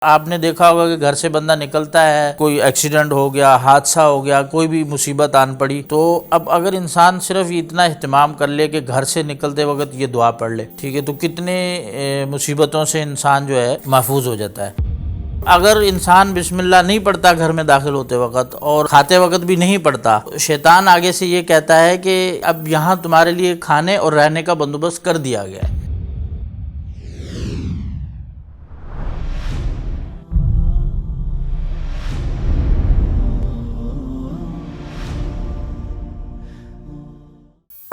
آپ نے دیکھا ہوگا کہ گھر سے بندہ نکلتا ہے، کوئی ایکسیڈنٹ ہو گیا، حادثہ ہو گیا، کوئی بھی مصیبت آن پڑی، تو اب اگر انسان صرف اتنا اہتمام کر لے کہ گھر سے نکلتے وقت یہ دعا پڑھ لے، ٹھیک ہے، تو کتنے مصیبتوں سے انسان جو ہے محفوظ ہو جاتا ہے۔ اگر انسان بسم اللہ نہیں پڑھتا گھر میں داخل ہوتے وقت اور کھاتے وقت بھی نہیں پڑھتا، شیطان آگے سے یہ کہتا ہے کہ اب یہاں تمہارے لیے کھانے اور رہنے کا بندوبست کر دیا گیا ہے۔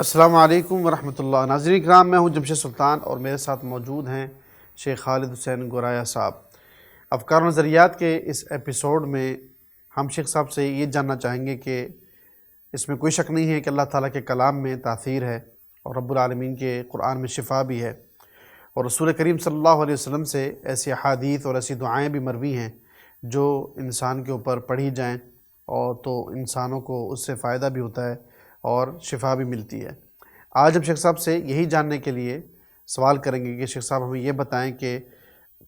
السلام علیکم ورحمۃ اللہ۔ ناظرین کرام، میں ہوں جمشید سلطان اور میرے ساتھ موجود ہیں شیخ خالد حسین گورایا صاحب۔ افکار و نظریات کے اس ایپیسوڈ میں ہم شیخ صاحب سے یہ جاننا چاہیں گے کہ اس میں کوئی شک نہیں ہے کہ اللہ تعالیٰ کے کلام میں تاثیر ہے اور رب العالمین کے قرآن میں شفا بھی ہے، اور رسول کریم صلی اللہ علیہ وسلم سے ایسی احادیث اور ایسی دعائیں بھی مروی ہیں جو انسان کے اوپر پڑھی جائیں اور تو انسانوں کو اس سے فائدہ بھی ہوتا ہے اور شفا بھی ملتی ہے۔ آج ہم شیخ صاحب سے یہی جاننے کے لیے سوال کریں گے کہ شیخ صاحب ہمیں یہ بتائیں کہ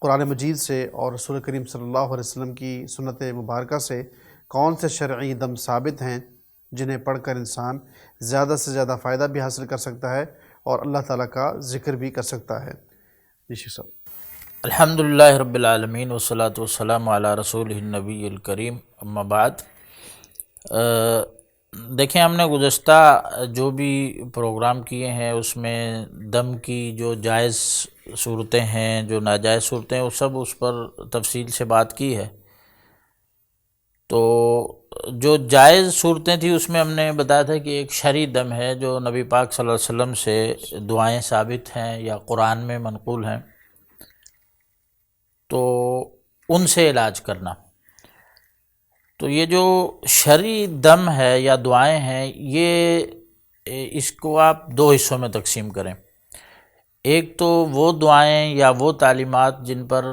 قرآن مجید سے اور رسول کریم صلی اللہ علیہ وسلم کی سنت مبارکہ سے کون سے شرعی دم ثابت ہیں جنہیں پڑھ کر انسان زیادہ سے زیادہ فائدہ بھی حاصل کر سکتا ہے اور اللہ تعالیٰ کا ذکر بھی کر سکتا ہے؟ جی شیخ صاحب۔ الحمدللہ رب العالمین والصلاة والسلام علی رسولہ النبی الکریم، اما بعد۔ دیکھیں، ہم نے گزشتہ جو بھی پروگرام کیے ہیں اس میں دم کی جو جائز صورتیں ہیں، جو ناجائز صورتیں ہیں، وہ سب اس پر تفصیل سے بات کی ہے۔ تو جو جائز صورتیں تھیں اس میں ہم نے بتایا تھا کہ ایک شرعی دم ہے جو نبی پاک صلی اللہ علیہ وسلم سے دعائیں ثابت ہیں یا قرآن میں منقول ہیں، تو ان سے علاج کرنا۔ تو یہ جو شرعی دم ہے یا دعائیں ہیں، یہ اس کو آپ دو حصوں میں تقسیم کریں۔ ایک تو وہ دعائیں یا وہ تعلیمات جن پر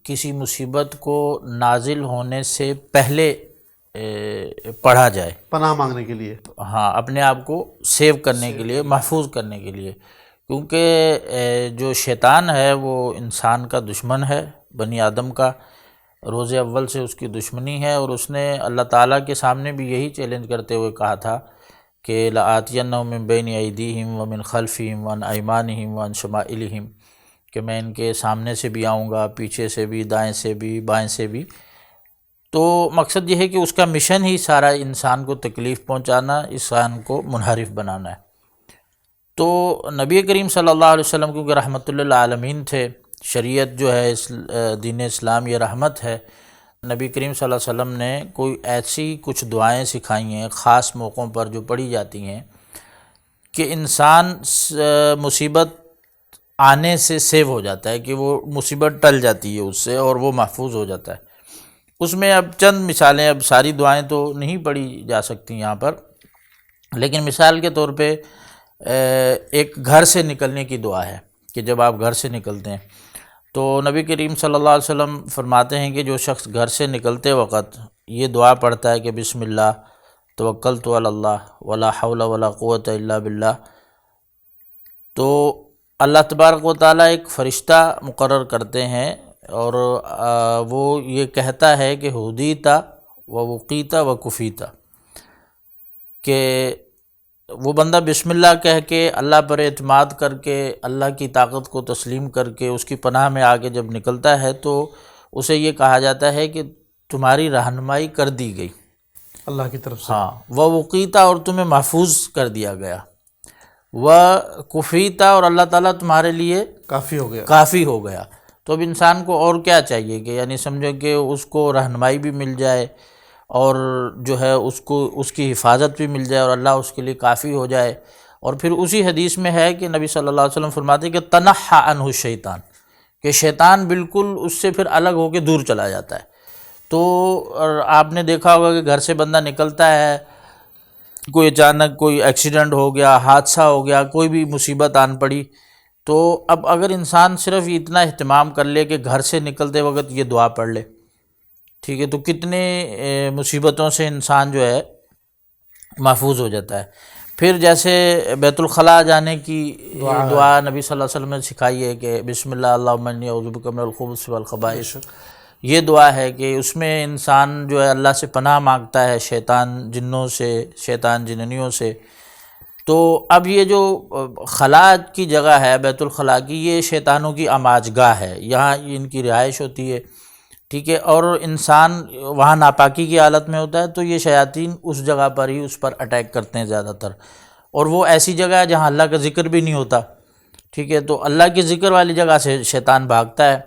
کسی مصیبت کو نازل ہونے سے پہلے پڑھا جائے، پناہ مانگنے کے لیے، ہاں، اپنے آپ کو سیو کرنے کے لیے، محفوظ کرنے کے لیے، کیونکہ جو شیطان ہے وہ انسان کا دشمن ہے، بنی آدم کا، روز اول سے اس کی دشمنی ہے، اور اس نے اللہ تعالیٰ کے سامنے بھی یہی چیلنج کرتے ہوئے کہا تھا کہ لَآتِيَنَّهُم مِّن بَيْنِ أَيْدِيهِمْ وَمِنْ خَلْفِهِمْ وَعَنْ أَيْمَانِهِمْ وَعَنْ شَمَائِلِهِمْ، کہ میں ان کے سامنے سے بھی آؤں گا، پیچھے سے بھی، دائیں سے بھی، بائیں سے بھی۔ تو مقصد یہ ہے کہ اس کا مشن ہی سارا انسان کو تکلیف پہنچانا، انسان کو منحرف بنانا ہے۔ تو نبی کریم صلی اللہ علیہ وسلم کیونکہ رحمت للعالمین تھے، شریعت جو ہے دین اسلام یہ رحمت ہے، نبی کریم صلی اللہ علیہ وسلم نے کوئی ایسی کچھ دعائیں سکھائی ہیں خاص موقعوں پر جو پڑھی جاتی ہیں کہ انسان مصیبت آنے سے سیو ہو جاتا ہے، کہ وہ مصیبت ٹل جاتی ہے اس سے اور وہ محفوظ ہو جاتا ہے۔ اس میں اب چند مثالیں، اب ساری دعائیں تو نہیں پڑھی جا سکتی یہاں پر، لیکن مثال کے طور پہ ایک گھر سے نکلنے کی دعا ہے کہ جب آپ گھر سے نکلتے ہیں تو نبی کریم صلی اللہ علیہ وسلم فرماتے ہیں کہ جو شخص گھر سے نکلتے وقت یہ دعا پڑھتا ہے کہ بسم اللہ توکلت علی اللہ ولا حول ولا قوۃ الا باللہ، تو اللہ تبارک و تعالیٰ ایک فرشتہ مقرر کرتے ہیں اور وہ یہ کہتا ہے کہ ہدیت و وقیت و کفیت، کہ وہ بندہ بسم اللہ کہہ کے اللہ پر اعتماد کر کے اللہ کی طاقت کو تسلیم کر کے اس کی پناہ میں آ کے جب نکلتا ہے تو اسے یہ کہا جاتا ہے کہ تمہاری رہنمائی کر دی گئی اللہ کی طرف سے، ہاں، وہ وقیتا، اور تمہیں محفوظ کر دیا گیا، وہ کفیتا، اور اللہ تعالیٰ تمہارے لیے کافی ہو گیا۔ تو اب انسان کو اور کیا چاہیے کہ یعنی سمجھو کہ اس کو رہنمائی بھی مل جائے اور جو ہے اس کو اس کی حفاظت بھی مل جائے اور اللہ اس کے لیے کافی ہو جائے۔ اور پھر اسی حدیث میں ہے کہ نبی صلی اللہ علیہ وسلم فرماتے ہیں کہ تنحى عنہ الشیطان، کہ شیطان بالکل اس سے پھر الگ ہو کے دور چلا جاتا ہے۔ تو آپ نے دیکھا ہوگا کہ گھر سے بندہ نکلتا ہے، کوئی اچانک کوئی ایکسیڈنٹ ہو گیا، حادثہ ہو گیا، کوئی بھی مصیبت آن پڑی، تو اب اگر انسان صرف اتنا اہتمام کر لے کہ گھر سے نکلتے وقت یہ دعا پڑھ لے، ٹھیک ہے، تو کتنے مصیبتوں سے انسان جو ہے محفوظ ہو جاتا ہے۔ پھر جیسے بیت الخلاء جانے کی دعا نبی صلی اللہ علیہ وسلم نے سکھائی ہے کہ بسم اللہ اللہم انی اعوذ بک من الخبث والخبائث، یہ دعا ہے کہ اس میں انسان جو ہے اللہ سے پناہ مانگتا ہے شیطان جنوں سے، شیطان جننیوں سے۔ تو اب یہ جو خلا کی جگہ ہے بیت الخلاء کی، یہ شیطانوں کی آماج گاہ ہے، یہاں ان کی رہائش ہوتی ہے، ٹھیک ہے، اور انسان وہاں ناپاکی کی حالت میں ہوتا ہے تو یہ شیاطین اس جگہ پر ہی اس پر اٹیک کرتے ہیں زیادہ تر، اور وہ ایسی جگہ ہے جہاں اللہ کا ذکر بھی نہیں ہوتا، ٹھیک ہے، تو اللہ کے ذکر والی جگہ سے شیطان بھاگتا ہے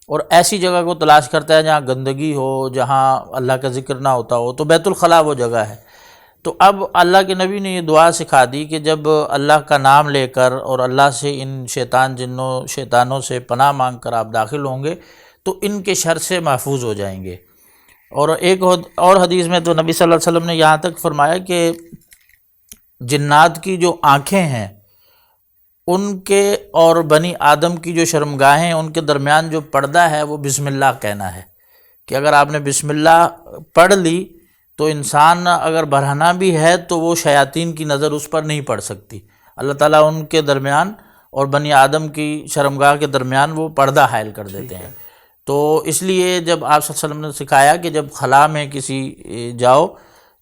اور ایسی جگہ کو تلاش کرتا ہے جہاں گندگی ہو، جہاں اللہ کا ذکر نہ ہوتا ہو، تو بیت الخلاء وہ جگہ ہے۔ تو اب اللہ کے نبی نے یہ دعا سکھا دی کہ جب اللہ کا نام لے کر اور اللہ سے ان شیطانوں سے پناہ مانگ کر آپ داخل ہوں گے تو ان کے شر سے محفوظ ہو جائیں گے۔ اور ایک اور حدیث میں تو نبی صلی اللہ علیہ وسلم نے یہاں تک فرمایا کہ جنات کی جو آنکھیں ہیں ان کے اور بنی آدم کی جو شرمگاہیں ہیں ان کے درمیان جو پردہ ہے وہ بسم اللہ کہنا ہے، کہ اگر آپ نے بسم اللہ پڑھ لی تو انسان اگر برہنہ بھی ہے تو وہ شیاطین کی نظر اس پر نہیں پڑ سکتی، اللہ تعالیٰ ان کے درمیان اور بنی آدم کی شرمگاہ کے درمیان وہ پردہ حائل کر دیتے ہیں۔ تو اس لیے جب آپ صلی اللہ علیہ وسلم نے سکھایا کہ جب خلا میں کسی جاؤ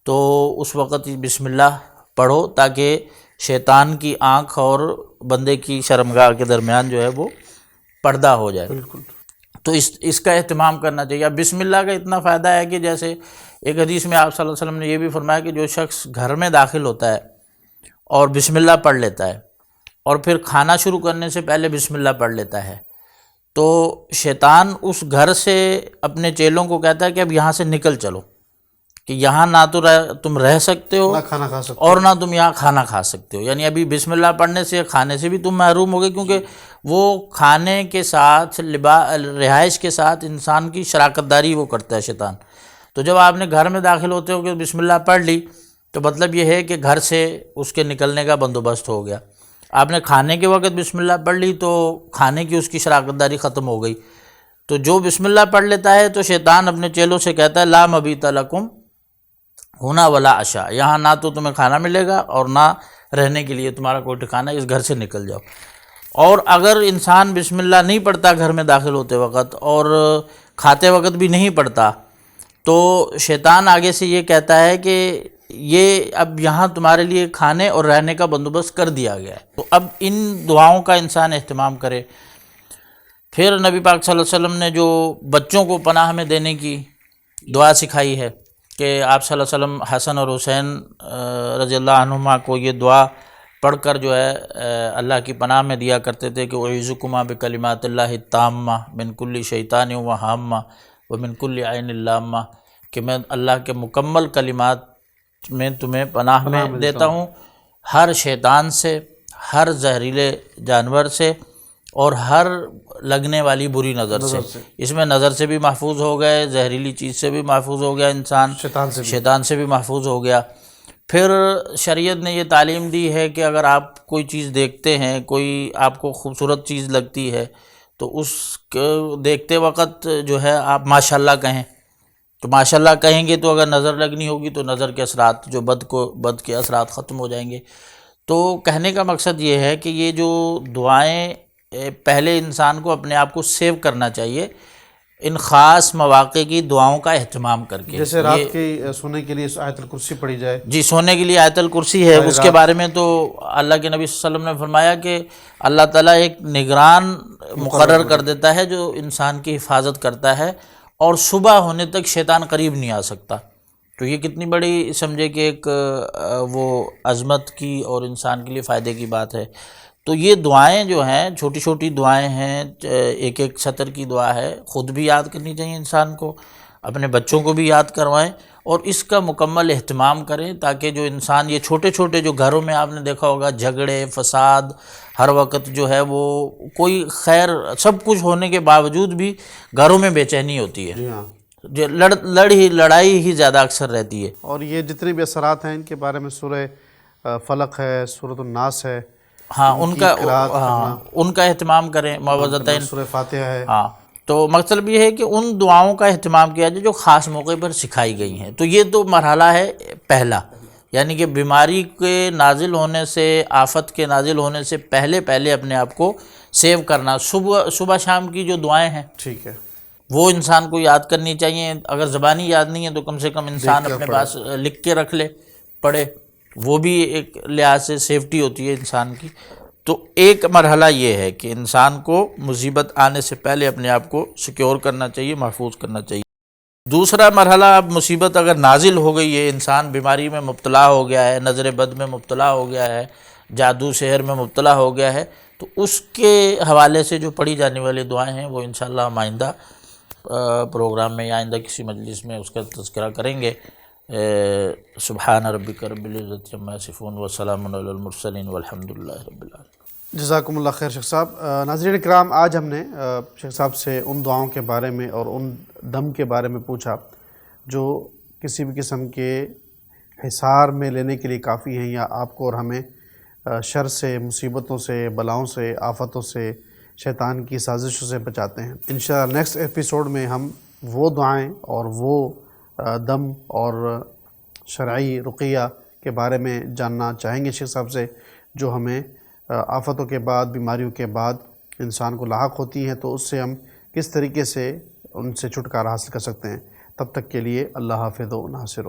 تو اس وقت بسم اللہ پڑھو تاکہ شیطان کی آنکھ اور بندے کی شرمگاہ کے درمیان جو ہے وہ پردہ ہو جائے۔ بالکل۔ تو اس کا اہتمام کرنا چاہیے۔ اب بسم اللہ کا اتنا فائدہ ہے کہ جیسے ایک حدیث میں آپ صلی اللہ علیہ وسلم نے یہ بھی فرمایا کہ جو شخص گھر میں داخل ہوتا ہے اور بسم اللہ پڑھ لیتا ہے اور پھر کھانا شروع کرنے سے پہلے بسم اللہ پڑھ لیتا ہے تو شیطان اس گھر سے اپنے چیلوں کو کہتا ہے کہ اب یہاں سے نکل چلو، کہ یہاں نہ تو تم رہ سکتے ہو نہ کھانا کھا سکتے اور نہ تم یہاں کھانا کھا سکتے ہو، یعنی ابھی بسم اللہ پڑھنے سے کھانے سے بھی تم محروم ہوگے، کیونکہ وہ کھانے کے ساتھ رہائش کے ساتھ انسان کی شراکت داری وہ کرتا ہے شیطان۔ تو جب آپ نے گھر میں داخل ہوتے ہو کہ بسم اللہ پڑھ لی تو مطلب یہ ہے کہ گھر سے اس کے نکلنے کا بندوبست ہو گیا۔ آپ نے کھانے کے وقت بسم اللہ پڑھ لی تو کھانے کی اس کی شراکت داری ختم ہو گئی۔ تو جو بسم اللہ پڑھ لیتا ہے تو شیطان اپنے چیلوں سے کہتا ہے لا مبیت لکم ہونا ولا عشاء، یہاں نہ تو تمہیں کھانا ملے گا اور نہ رہنے کے لیے تمہارا کوئی ٹھکانہ، اس گھر سے نکل جاؤ۔ اور اگر انسان بسم اللہ نہیں پڑھتا گھر میں داخل ہوتے وقت اور کھاتے وقت بھی نہیں پڑھتا تو شیطان آگے سے یہ کہتا ہے کہ یہ اب یہاں تمہارے لیے کھانے اور رہنے کا بندوبست کر دیا گیا ہے۔ تو اب ان دعاؤں کا انسان اہتمام کرے۔ پھر نبی پاک صلی اللہ علیہ وسلم نے جو بچوں کو پناہ میں دینے کی دعا سکھائی ہے کہ آپ صلی اللہ علیہ وسلم حسن اور حسین رضی اللہ عنہما کو یہ دعا پڑھ کر جو ہے اللہ کی پناہ میں دیا کرتے تھے کہ اعوذکما بکلمات اللہ التامہ من کل شیطان وہامہ ومن کل عین لامہ، کہ میں اللہ کے مکمل کلمات میں تمہیں پناہ میں دیتا ہوں ہر شیطان سے، ہر زہریلے جانور سے اور ہر لگنے والی بری نظر سے۔ اس میں نظر سے بھی محفوظ ہو گئے، زہریلی چیز سے بھی محفوظ ہو گیا انسان، شیطان سے بھی محفوظ ہو گیا۔ پھر شریعت نے یہ تعلیم دی ہے کہ اگر آپ کوئی چیز دیکھتے ہیں، کوئی آپ کو خوبصورت چیز لگتی ہے تو اس کو دیکھتے وقت جو ہے آپ ماشاءاللہ کہیں، تو ماشاءاللہ کہیں گے تو اگر نظر لگنی ہوگی تو نظر کے اثرات جو بد کے اثرات ختم ہو جائیں گے۔ تو کہنے کا مقصد یہ ہے کہ یہ جو دعائیں پہلے انسان کو اپنے آپ کو سیو کرنا چاہیے ان خاص مواقع کی دعاؤں کا اہتمام کر کے، جیسے رات کے سونے کے لیے آیت الکرسی پڑھی جائے۔ جی، سونے کے لیے آیت الکرسی ہے، اس کے بارے میں تو اللہ کے نبی صلی اللہ علیہ وسلم نے فرمایا کہ اللہ تعالیٰ ایک نگران مقرر کر دیتا ہے جو انسان کی حفاظت کرتا ہے اور صبح ہونے تک شیطان قریب نہیں آ سکتا۔ تو یہ کتنی بڑی سمجھے کہ ایک وہ عظمت کی اور انسان کے لیے فائدے کی بات ہے۔ تو یہ دعائیں جو ہیں چھوٹی چھوٹی دعائیں ہیں، ایک ایک سطر کی دعا ہے، خود بھی یاد کرنی چاہیے انسان کو، اپنے بچوں کو بھی یاد کروائیں اور اس کا مکمل اہتمام کریں تاکہ جو انسان یہ چھوٹے چھوٹے جو گھروں میں آپ نے دیکھا ہوگا جھگڑے فساد ہر وقت جو ہے وہ کوئی خیر سب کچھ ہونے کے باوجود بھی گھروں میں بے چینی ہوتی ہے، جی ہاں، جو لڑائی ہی زیادہ اکثر رہتی ہے۔ اور یہ جتنے بھی اثرات ہیں ان کے بارے میں سورہ فلق ہے، سورۃ الناس ہے، ہاں ان کا اہتمام کریں، معوذتین، سورہ فاتحہ ہے۔ ہاں، تو مقصد یہ ہے کہ ان دعاؤں کا اہتمام کیا جائے جو خاص موقع پر سکھائی گئی ہیں۔ تو یہ تو مرحلہ ہے پہلا، یعنی کہ بیماری کے نازل ہونے سے، آفت کے نازل ہونے سے پہلے اپنے آپ کو سیو کرنا، صبح شام کی جو دعائیں ہیں، ٹھیک ہے، وہ انسان کو یاد کرنی چاہیے. اگر زبانی یاد نہیں ہے تو کم سے کم انسان اپنے پاس لکھ کے رکھ لے، پڑھے، وہ بھی ایک لحاظ سے سیفٹی ہوتی ہے انسان کی. تو ایک مرحلہ یہ ہے کہ انسان کو مصیبت آنے سے پہلے اپنے آپ کو سیکیور کرنا چاہیے، محفوظ کرنا چاہیے. دوسرا مرحلہ، اب مصیبت اگر نازل ہو گئی ہے، انسان بیماری میں مبتلا ہو گیا ہے، نظر بد میں مبتلا ہو گیا ہے، جادو سحر میں مبتلا ہو گیا ہے، تو اس کے حوالے سے جو پڑھی جانے والی دعائیں ہیں وہ انشاءاللہ ہم آئندہ پروگرام میں یا آئندہ کسی مجلس میں اس کا تذکرہ کریں گے. سبحان ربک رب العزت عما یصفون وسلام علی المرسلین والحمد للہ رب العالمین. جزاکم اللہ خیر شیخ صاحب. ناظرین اکرام، آج ہم نے شیخ صاحب سے ان دعاؤں کے بارے میں اور ان دم کے بارے میں پوچھا جو کسی بھی قسم کے حصار میں لینے کے لیے کافی ہیں، یا آپ کو اور ہمیں شر سے، مصیبتوں سے، بلاؤں سے، آفتوں سے، شیطان کی سازشوں سے بچاتے ہیں. انشاءاللہ نیکسٹ ایپیسوڈ میں ہم وہ دعائیں اور وہ دم اور شرعی رقیہ کے بارے میں جاننا چاہیں گے شیخ صاحب سے، جو ہمیں آفتوں کے بعد، بیماریوں کے بعد انسان کو لاحق ہوتی ہیں، تو اس سے ہم کس طریقے سے ان سے چھٹکارا حاصل کر سکتے ہیں. تب تک کے لیے اللہ حافظ و ناصر.